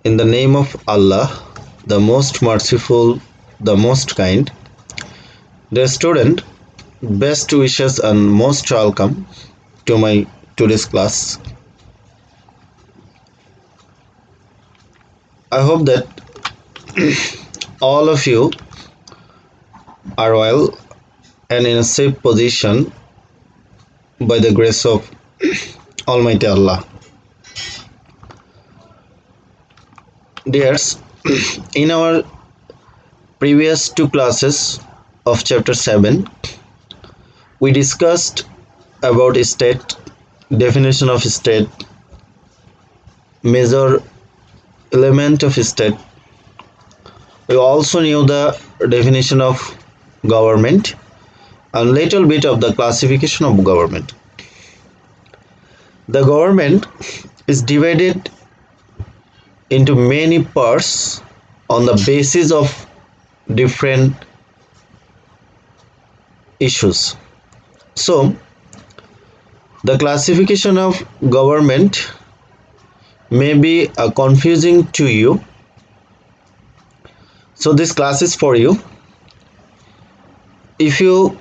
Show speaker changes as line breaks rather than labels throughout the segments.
In the name of Allah, the most merciful, the most kind. Dear student, best wishes and most welcome to my today's class. I hope that all of you are well and in a safe position by the grace of Almighty Allah. Dears, in our previous two classes of chapter 7, we discussed about state, definition of state, major element of state. We also knew the definition of government and little bit of the classification of government. The government is divided into many parts on the basis of different issues. So, the classification of government may be confusing to you. So, this class is for you. If you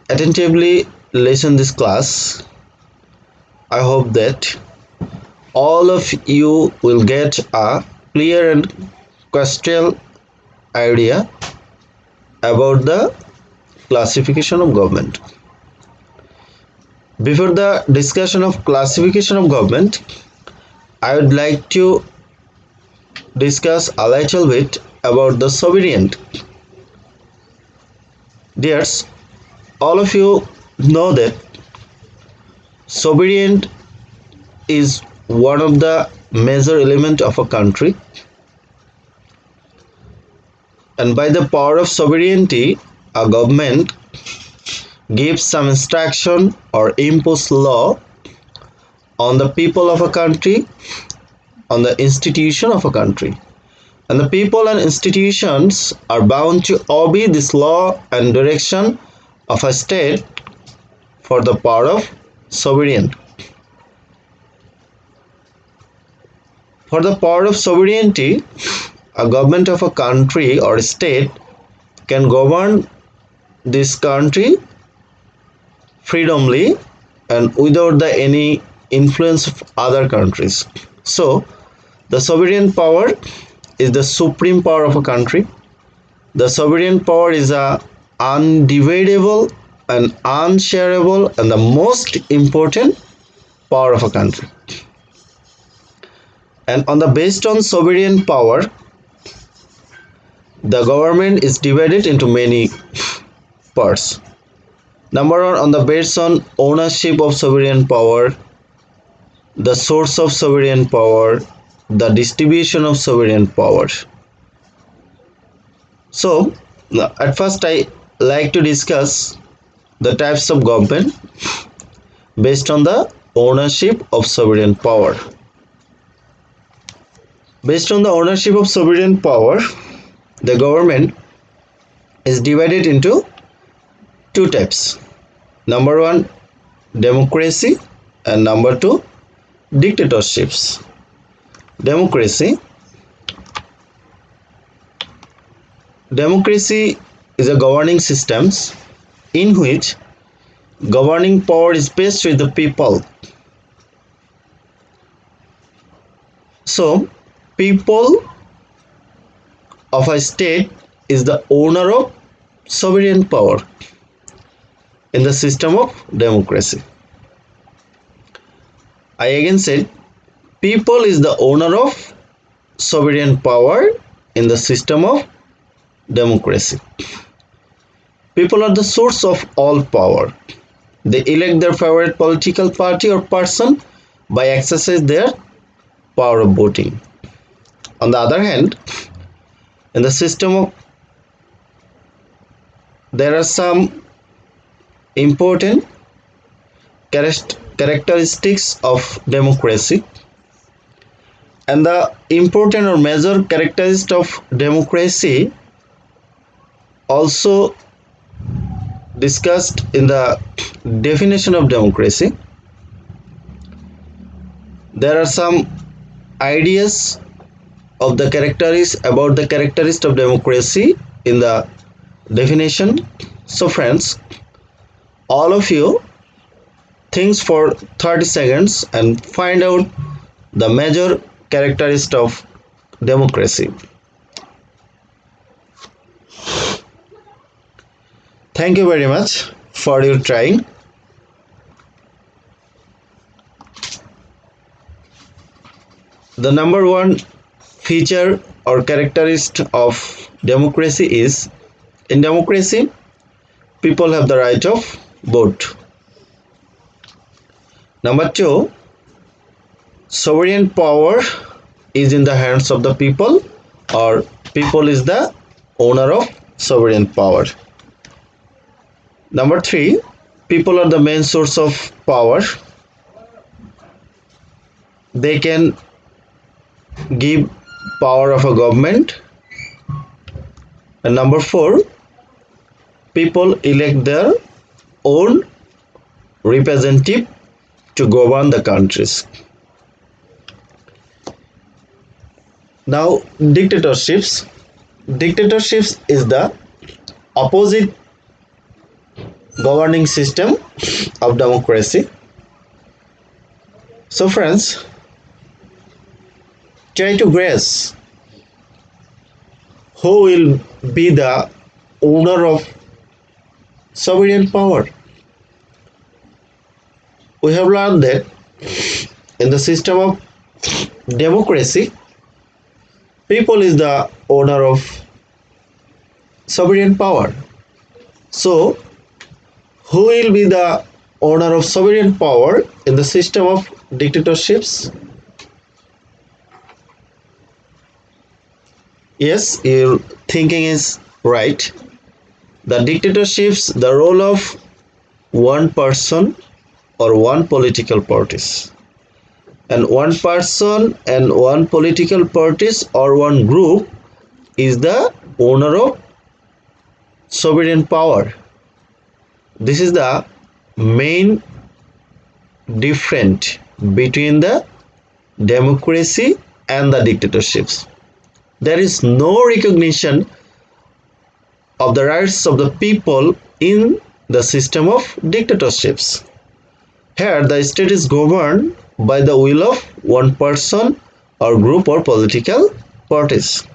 attentively listen this class, I hope that all of you will get a clear and crystal idea about the classification of government. Before the discussion of classification of government, I would like to discuss a little bit about the sovereign. Dears, all of you know that sovereign is one of the major elements of a country, and by the power of sovereignty, a government gives some instruction or impose law on the people of a country, on the institution of a country, and the people and institutions are bound to obey this law and direction of a state for the power of sovereign. For the power of sovereignty, a government of a country or state can govern this country freely and without any influence of other countries. So, the sovereign power is the supreme power of a country. The sovereign power is a undividable and unshareable and the most important power of a country. And based on sovereign power, the government is divided into many parts. Number one, on the based on ownership of sovereign power, the source of sovereign power, the distribution of sovereign power. So, at first I like to discuss the types of government based on the ownership of sovereign power. Based on the ownership of sovereign power, the government is divided into two types. Number one, democracy, and number two, dictatorships. Democracy is a governing systems in which governing power is based with the people. So, people of a state is the owner of sovereign power in the system of democracy. I again said, people is the owner of sovereign power in the system of democracy. People are the source of all power. They elect their favorite political party or person by exercising their power of voting. On the other hand, in the system of, there are some important characteristics of democracy, and the important or major characteristic of democracy also discussed in the definition of democracy. There are some ideas of the characteristics of democracy in the definition. So friends, all of you think for 30 seconds and find out the major characteristics of democracy. Thank you very much for your trying. The number one feature or characteristic of democracy is, in democracy, people have the right of vote. Number two, sovereign power is in the hands of the people, or people is the owner of sovereign power. Number three, people are the main source of power. They can give power of a government. And number four, people elect their own representative to govern the countries. Now, dictatorships. Dictatorships is the opposite governing system of democracy. So friends, try to guess who will be the owner of sovereign power. We have learned that in the system of democracy, people is the owner of sovereign power. So, who will be the owner of sovereign power in the system of dictatorships? Yes, your thinking is right. The dictatorships, the role of one person or one political parties. And one person and one political parties or one group is the owner of sovereign power. This is the main difference between the democracy and the dictatorships. There is no recognition of the rights of the people in the system of dictatorships. Here, the state is governed by the will of one person or group or political parties.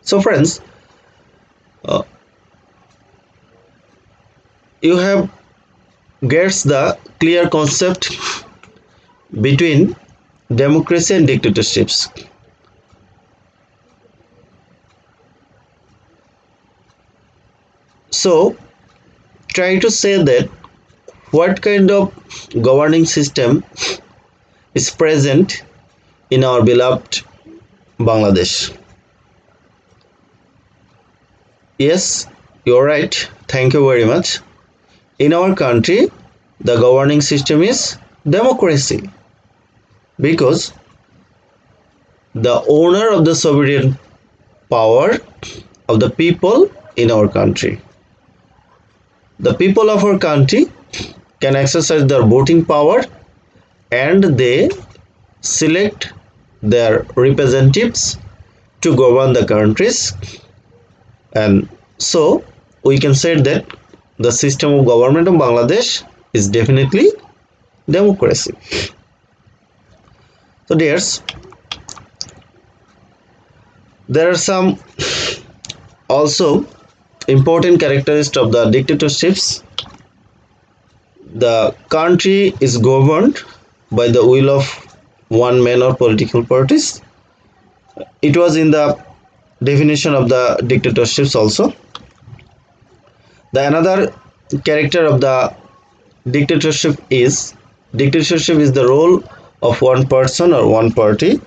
So friends, you have gets the clear concept between democracy and dictatorships. So try to say that what kind of governing system is present in our beloved Bangladesh. Yes, you're right. Thank you very much. In our country, the governing system is democracy, because the owner of the sovereign power of the people in our country. The people of our country can exercise their voting power and they select their representatives to govern the countries, and so we can say that the system of government of Bangladesh is definitely democracy. So dears, there are some also important characteristics of the dictatorships. The country is governed by the will of one man or political parties. It was in the definition of the dictatorships also. The another character of the dictatorship is the role of one person or one party,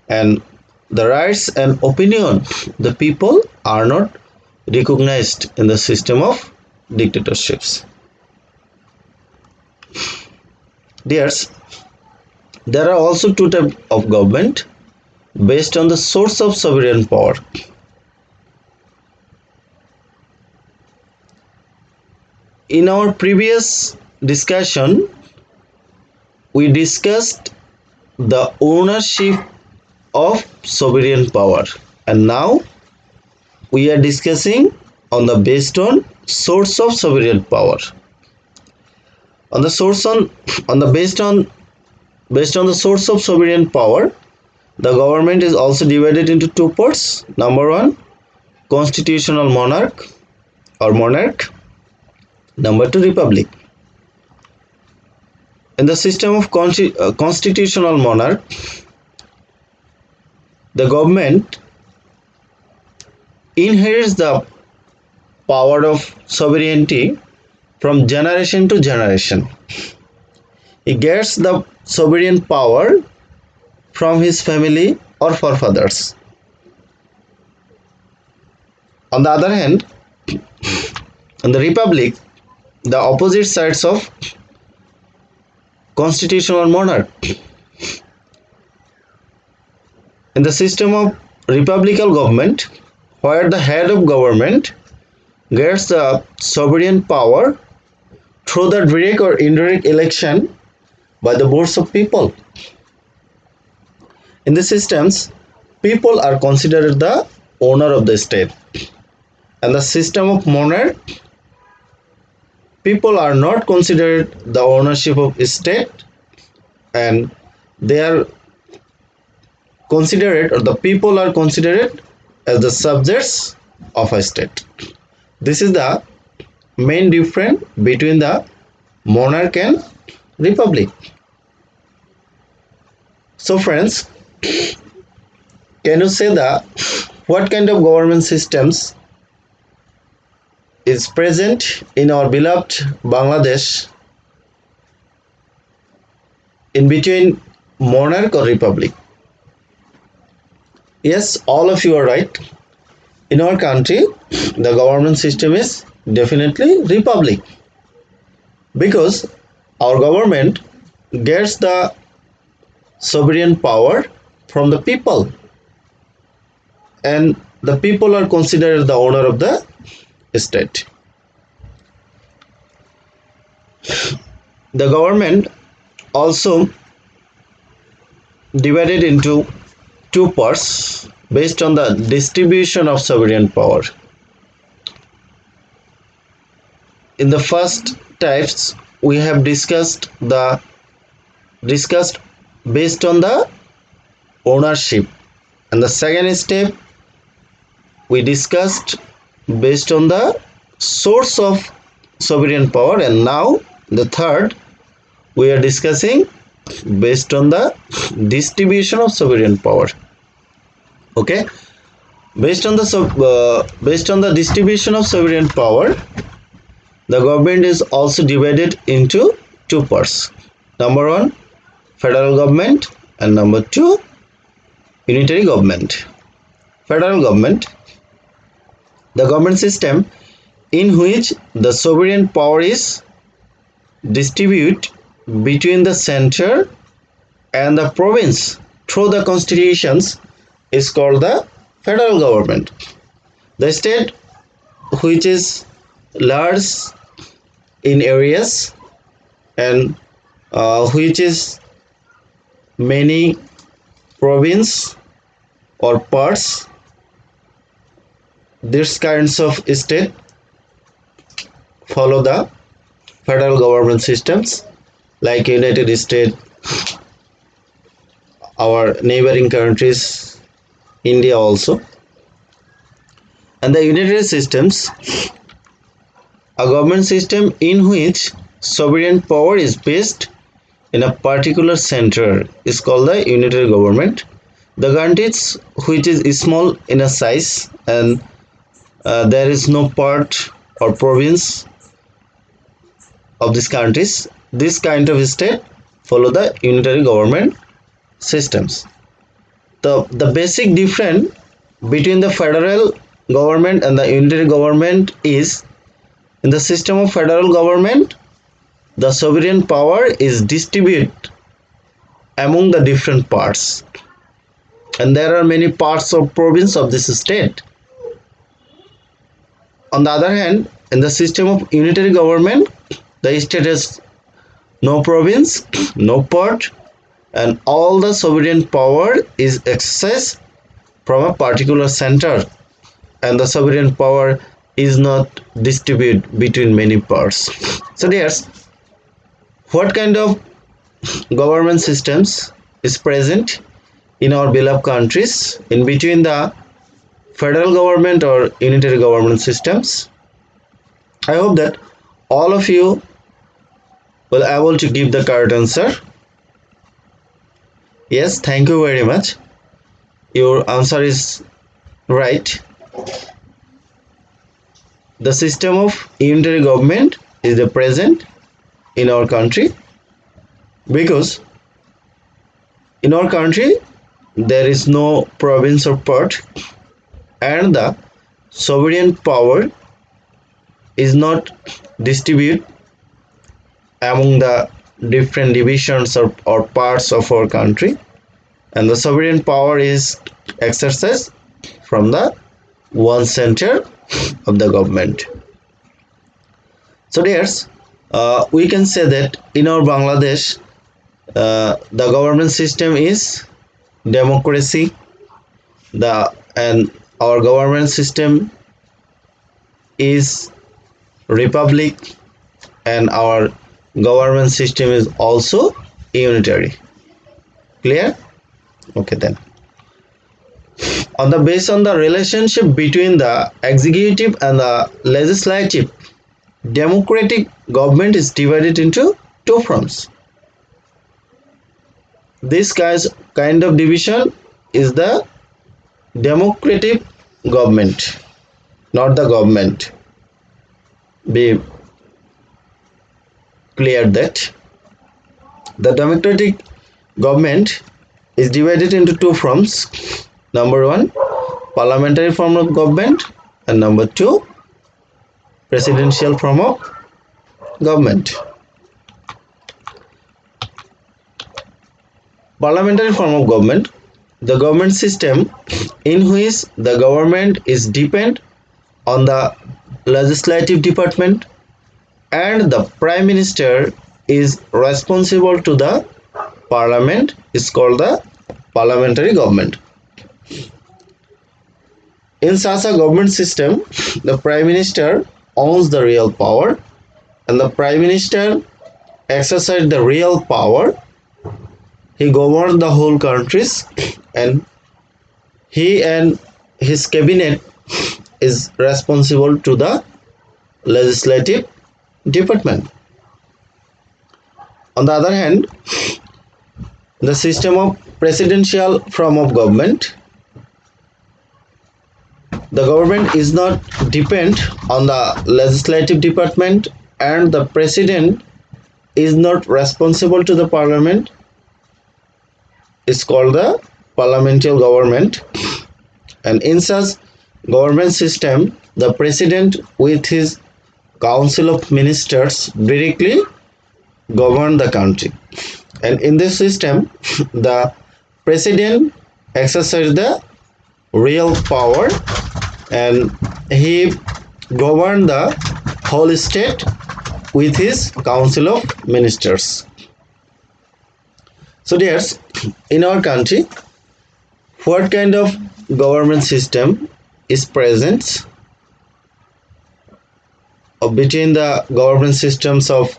and the rights and opinion the people are not recognized in the system of dictatorships. Dears, there are also two types of government based on the source of sovereign power. In our previous discussion, we discussed the ownership of sovereign power. And now we are discussing on the based on source of sovereign power. On the source on the based on the source of sovereign power, the government is also divided into two parts. Number one, constitutional monarch or monarch. Number two, republic. In the system of constitutional monarch, the government inherits the power of sovereignty from generation to generation. He gets the sovereign power from his family or forefathers. On the other hand, in the republic, the opposite sides of constitutional monarch. In the system of republican government, where the head of government gets the sovereign power through the direct or indirect election by the votes of people. In the systems, people are considered the owner of the state. And the system of monarch, people are not considered the ownership of state, and they are considered, or the people are considered as the subjects of a state. This is the main difference between the monarch and republic. So friends, can you say that what kind of government systems is present in our beloved Bangladesh in between monarch or republic? Yes, all of you are right. In our country, the government system is definitely republic, because our government gets the sovereign power from the people, and the people are considered the owner of the state. The government also divided into two parts based on the distribution of sovereign power. In the first types, we have discussed based on the ownership, and the second step we discussed based on the source of sovereign power, and now the third we are discussing based on the distribution of sovereign power. Okay, based on the distribution of sovereign power, the government is also divided into two parts. Number one, federal government, and number two, unitary government. Federal government, the government system in which the sovereign power is distributed between the center and the province through the constitutions, is called the federal government. The state, which is large in areas and which is many province or parts, these kinds of state follow the federal government systems, like United States, our neighboring countries, India also. And the unitary systems, a government system in which sovereign power is based in a particular center, is called the unitary government. The countries which is small in a size and there is no part or province of these countries, this kind of state follow the unitary government systems. The basic difference between the federal government and the unitary government is, in the system of federal government, the sovereign power is distributed among the different parts, and there are many parts of province of this state. On the other hand, in the system of unitary government, the state has no province, no part, and all the sovereign power is exercised from a particular center, and the sovereign power is not distributed between many parts. So there's what kind of government systems is present in our beloved countries in between the federal government or unitary government systems. I hope that all of you will able to give the correct answer. Yes, thank you very much. Your answer is right. The system of unitary government is the present in our country because in our country there is no province or part, and the sovereign power is not distributed among the different divisions or parts of our country, and the sovereign power is exercised from the one center of the government. So there's we can say that in our Bangladesh the government system is democracy, and our government system is republic, and our government system is also unitary. Clear? Okay, then on the relationship between the executive and the legislative, democratic government is divided into two forms. This kind of division is the democratic government, not the government. Be clear that the democratic government is divided into two forms. Number one, parliamentary form of government, and number two, presidential form of government. Parliamentary form of government, the government system in which the government is depend on the legislative department, and the prime minister is responsible to the parliament, is called the parliamentary government. In such a government system, the prime minister owns the real power, and the prime minister exercises the real power. He governs the whole countries, and he and his cabinet is responsible to the legislative department. On the other hand, the system of presidential form of government, the government is not depend on the legislative department, and the president is not responsible to the parliament. It's called the parliamentary government. And in such government system, the president with his council of ministers directly govern the country, and in this system the president exercises the real power, and he govern the whole state with his council of ministers. So there's in our country, what kind of government system is present between the government systems of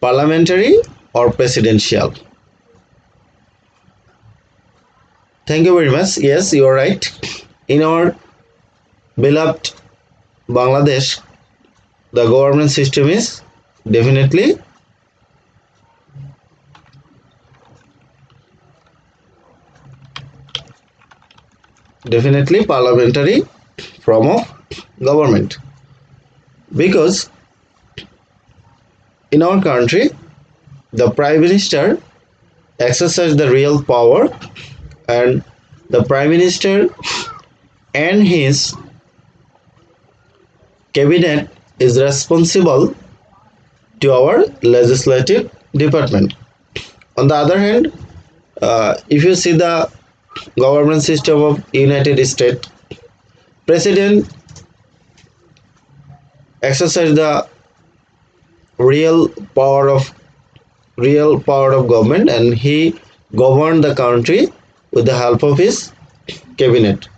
parliamentary or presidential? Thank you very much. Yes, you are right. In our beloved Bangladesh, the government system is definitely parliamentary form of government, because in our country the prime minister exercises the real power, and the prime minister and his cabinet is responsible to our legislative department. On the other hand, if you see the government system of United States, president exercise the real power of real power of government, and he governed the country with the help of his cabinet.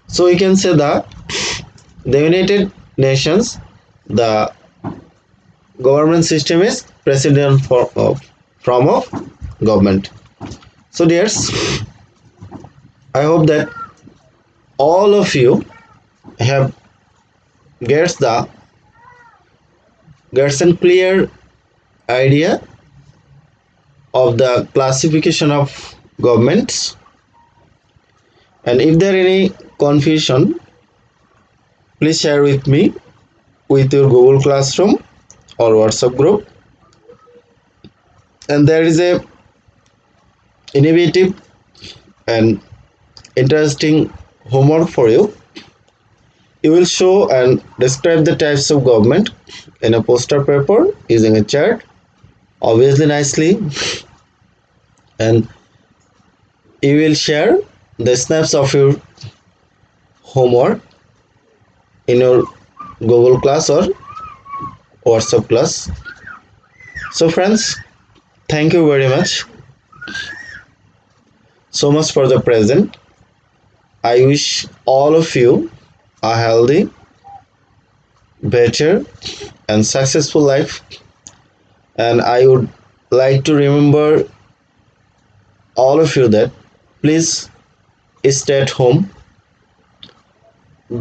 So we can say that the United Nations, the government system is president from of government. So dears, I hope that all of you have gets a clear idea of the classification of governments, and if there any confusion, please share with me with your Google Classroom or WhatsApp group. And there is a innovative and interesting homework for you. You will show and describe the types of government in a poster paper using a chart, obviously nicely, and you will share the snaps of your homework in your Google class or WhatsApp class. So friends, thank you very much so much for the present. I wish all of you a healthy, better and successful life, and I would like to remember all of you that please stay at home,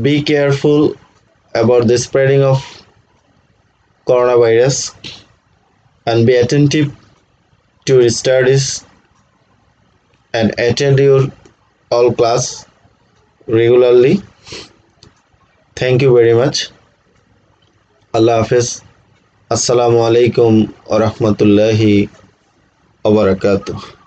be careful about the spreading of coronavirus, and be attentive to your studies and attend your all class regularly. Thank you very much. Allah Hafiz. Assalamu alaikum wa rahmatullahi wa barakatuh.